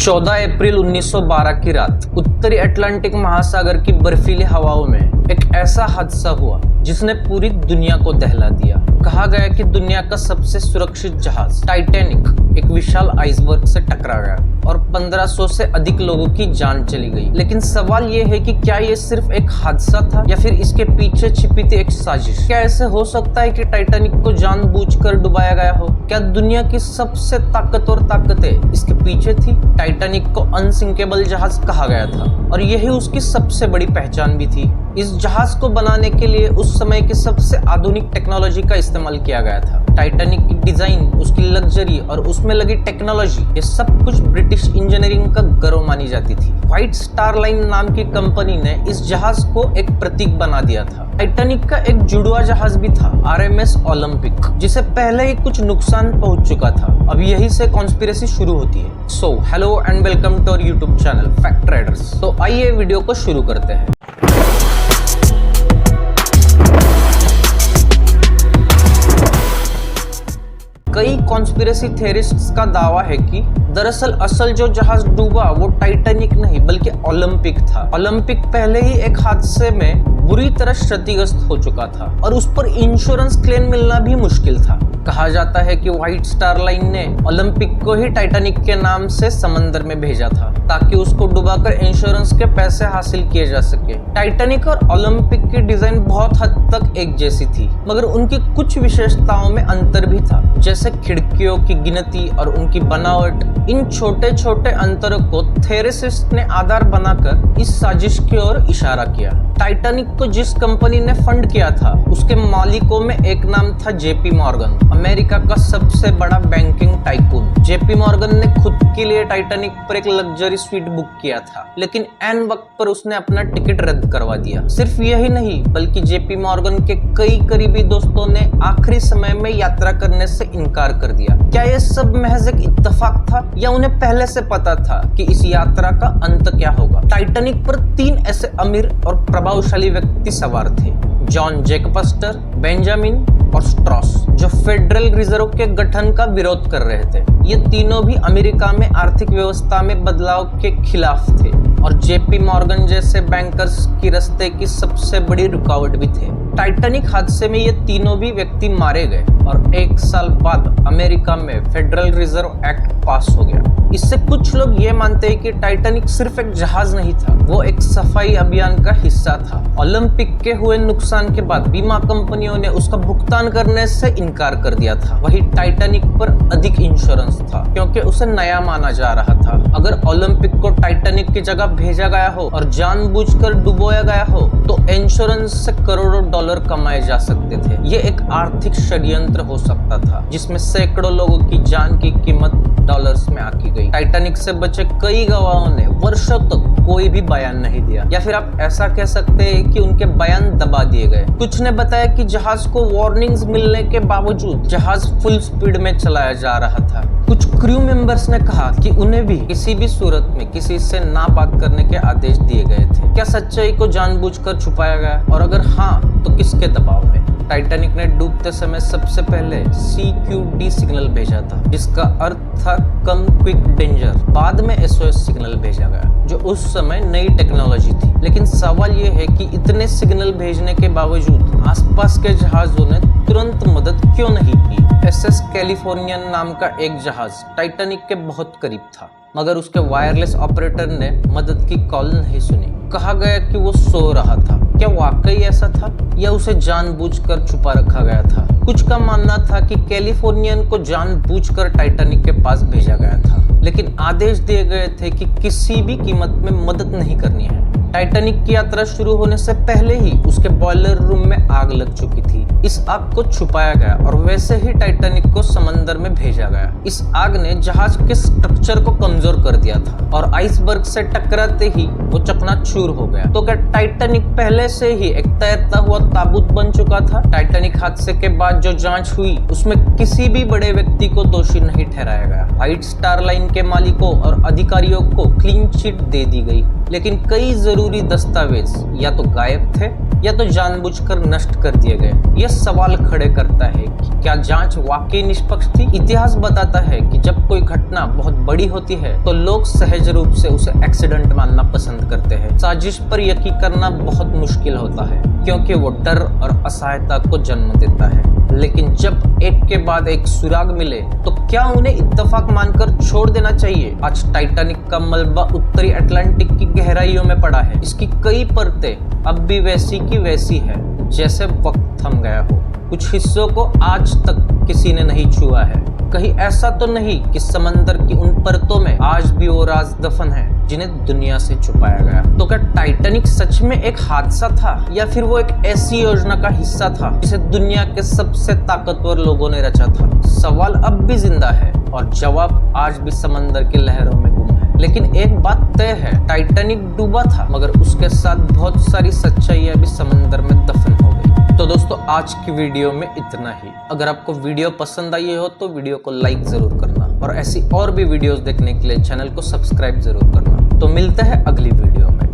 14 अप्रैल 1912 की रात उत्तरी अटलांटिक महासागर की बर्फीली हवाओं में एक ऐसा हादसा हुआ जिसने पूरी दुनिया को दहला दिया। कहा गया कि दुनिया का सबसे सुरक्षित जहाज टाइटैनिक एक विशाल आइसबर्ग से टकरा गया और 1500 से अधिक लोगों की जान चली गई। लेकिन सवाल ये है कि क्या ये सिर्फ एक हादसा था या फिर इसके पीछे छिपी थी एक साजिश। क्या ऐसे हो सकता है कि टाइटैनिक को जानबूझकर डुबाया गया हो? क्या दुनिया की सबसे ताकतवर ताकतें इसके पीछे थी? टाइटैनिक को अनसिंकेबल जहाज कहा गया था और यही उसकी सबसे बड़ी पहचान भी थी। इस जहाज को बनाने के लिए उस समय की सबसे आधुनिक टेक्नोलॉजी का इस्तेमाल किया गया था। टाइटैनिक की डिजाइन, उसकी लग्जरी और उसमें लगी टेक्नोलॉजी, ये सब कुछ ब्रिटिश इंजीनियरिंग का गर्व मानी जाती थी। व्हाइट स्टार लाइन नाम की कंपनी ने इस जहाज को एक प्रतीक बना दिया था। टाइटैनिक का एक जुड़वा जहाज भी था, RMS ओलंपिक, जिसे पहले ही कुछ नुकसान पहुंच चुका था। अब यही से कॉन्स्पिरेसी शुरू होती है। So hello and welcome to our YouTube channel Fact Riders. तो आइए वीडियो को शुरू करते हैं। कई कॉन्स्पिरेसी थ्योरिस्ट्स का दावा है कि दरअसल असल जो जहाज डूबा वो टाइटैनिक नहीं बल्कि ओलंपिक था। ओलंपिक पहले ही एक हादसे में बुरी तरह क्षतिग्रस्त हो चुका था और उस पर इंश्योरेंस क्लेम मिलना भी मुश्किल था। कहा जाता है कि व्हाइट स्टार लाइन ने ओलंपिक को ही टाइटैनिक के नाम से समंदर में भेजा था ताकि उसको डुबाकर इंश्योरेंस के पैसे हासिल किए जा सके। टाइटैनिक और ओलंपिक की डिजाइन बहुत हद तक एक जैसी थी, मगर उनकी कुछ विशेषताओं में अंतर भी था, जैसे खिड़कियों की गिनती और उनकी बनावट। इन छोटे छोटे अंतरों को थ्योरिस्ट्स ने आधार बनाकर इस साजिश की ओर इशारा किया। टाइटैनिक को जिस कंपनी ने फंड किया था उसके मालिकों में एक नाम था JP मॉर्गन, अमेरिका का सबसे बड़ा बैंकिंग टाइकून। JP मॉर्गन ने खुद के लिए टाइटैनिक पर एक लग्जरी स्वीट बुक किया था, लेकिन ऐन वक्त पर उसने अपना टिकट रद्द करवा दिया। सिर्फ यही नहीं बल्कि JP मॉर्गन के कई करीबी दोस्तों ने आखिरी समय में यात्रा करने से इनकार कर दिया। क्या ये सब महज एक इत्तेफाक था या उन्हें पहले से पता था कि इस यात्रा का अंत क्या होगा? टाइटैनिक पर 3 ऐसे अमीर और प्रभावशाली व्यक्ति सवार थे, जॉन जैकब अस्टर, बेंजामिन और स्ट्रॉस, जो फेडरल रिजर्व के गठन का विरोध कर रहे थे। ये तीनों भी अमेरिका में आर्थिक व्यवस्था में बदलाव के खिलाफ थे और JP मॉर्गन जैसे बैंकर्स की रास्ते की सबसे बड़ी रुकावट भी थे। टाइटैनिक हादसे में ये तीनों भी व्यक्ति मारे गए और 1 साल बाद अमेरिका में फेडरल रिजर्व एक्ट पास हो गया। इससे कुछ लोग ये मानते हैं कि टाइटैनिक सिर्फ एक जहाज नहीं था, वो एक सफाई अभियान का हिस्सा था। ओलंपिक के हुए नुकसान के बाद बीमा कंपनियों ने उसका भुगतान करने से इनकार कर दिया था। वही टाइटैनिक पर अधिक इंश्योरेंस था क्योंकि उसे नया माना जा रहा था। अगर ओलंपिक को टाइटैनिक की जगह भेजा गया हो और जानबूझकर डुबोया गया हो तो इंश्योरेंस से करोड़ों डॉलर कमाए जा सकते थे। ये एक आर्थिक षड्यंत्र हो सकता था जिसमें सैकड़ों लोगों की जान की कीमत डॉलर्स में आंकी गई। टाइटैनिक से बचे कई गवाहों ने वर्षों तक कोई भी बयान नहीं दिया, या फिर आप ऐसा कह सकते हैं कि उनके बयान दबा दिए गए। कुछ ने बताया कि जहाज को वार्निंग्स मिलने के बावजूद जहाज फुल स्पीड में चलाया जा रहा था। कुछ क्रू मेंबर्स ने कहा कि उन्हें भी किसी भी सूरत में किसी से ना बात करने के आदेश दिए गए थे। क्या सच्चाई को जानबूझकर छुपाया गया, और अगर हाँ तो किसके दबाव में? टाइटैनिक ने डूबते समय सबसे पहले CQD सिग्नल भेजा था, जिसका अर्थ था कम क्विक डेंजर। बाद में SOS सिग्नल भेजा गया, जो उस समय नई टेक्नोलॉजी थी। लेकिन सवाल यह है कि इतने सिग्नल भेजने के बावजूद आसपास के जहाजों ने तुरंत मदद क्यों नहीं की? SS कैलिफोर्नियन नाम का एक जहाज टाइटैनिक के बहुत करीब था, मगर उसके वायरलेस ऑपरेटर ने मदद की कॉल नहीं सुनी। कहा गया कि वो सो रहा था। क्या वाकई ऐसा था या उसे जानबूझकर छुपा रखा गया था? कुछ का मानना था कि कैलिफोर्नियन को जानबूझकर टाइटैनिक के पास भेजा गया था, लेकिन आदेश दिए गए थे कि किसी भी कीमत में मदद नहीं करनी है। टाइटैनिक की यात्रा शुरू होने से पहले ही उसके बॉयलर रूम में आग लग चुकी थी। इस आग को छुपाया गया और वैसे ही टाइटैनिक को समंदर में भेजा गया। इस आग ने जहाज के स्ट्रक्चर को कमजोर कर दिया था और आइसबर्ग से टकराते ही वो चकनाचूर हो गया। तो क्या टाइटैनिक पहले से ही एक तैरता हुआ ताबूत बन चुका था? टाइटैनिक हादसे के बाद जो जांच हुई उसमें किसी भी बड़े व्यक्ति को दोषी नहीं ठहराया गया। व्हाइट स्टार लाइन के मालिकों और अधिकारियों को क्लीन चिट दे दी गई। लेकिन कई जरूरी दस्तावेज या तो गायब थे या तो जानबूझकर नष्ट कर दिए गए। यह सवाल खड़े करता है कि क्या जांच वाकई निष्पक्ष थी? इतिहास बताता है कि जब कोई घटना बहुत बड़ी होती है तो लोग सहज रूप से उसे एक्सीडेंट मानना पसंद करते हैं। साजिश पर यकीन करना बहुत मुश्किल होता है क्योंकि वो डर और असहायता को जन्म देता है। लेकिन जब एक के बाद एक सुराग मिले तो क्या उन्हें इत्तेफाक मानकर छोड़ देना चाहिए? आज टाइटैनिक का मलबा उत्तरी अटलांटिक की गहराइयों में पड़ा है। इसकी कई परतें अब भी वैसी की वैसी है जैसे वक्त थम गया हो। कुछ हिस्सों को आज तक किसी ने नहीं छुआ है। कहीं ऐसा तो नहीं कि समंदर की उन परतों में आज भी वो राज दफन है जिन्हें दुनिया से छुपाया गया। तो क्या टाइटैनिक सच में एक हादसा था या फिर वो एक ऐसी योजना का हिस्सा था जिसे दुनिया के सबसे ताकतवर लोगों ने रचा था? सवाल अब भी जिंदा है और जवाब आज भी समंदर की लहरों में गुम है। लेकिन एक बात तय है, टाइटैनिक डूबा था मगर उसके साथ बहुत सारी सच्चाइयां भी समंदर में दफन हो गई। तो दोस्तों आज की वीडियो में इतना ही। अगर आपको वीडियो पसंद आई हो तो वीडियो को लाइक जरूर करना और ऐसी और भी वीडियोस देखने के लिए चैनल को सब्सक्राइब जरूर करना। तो मिलते हैं अगली वीडियो में।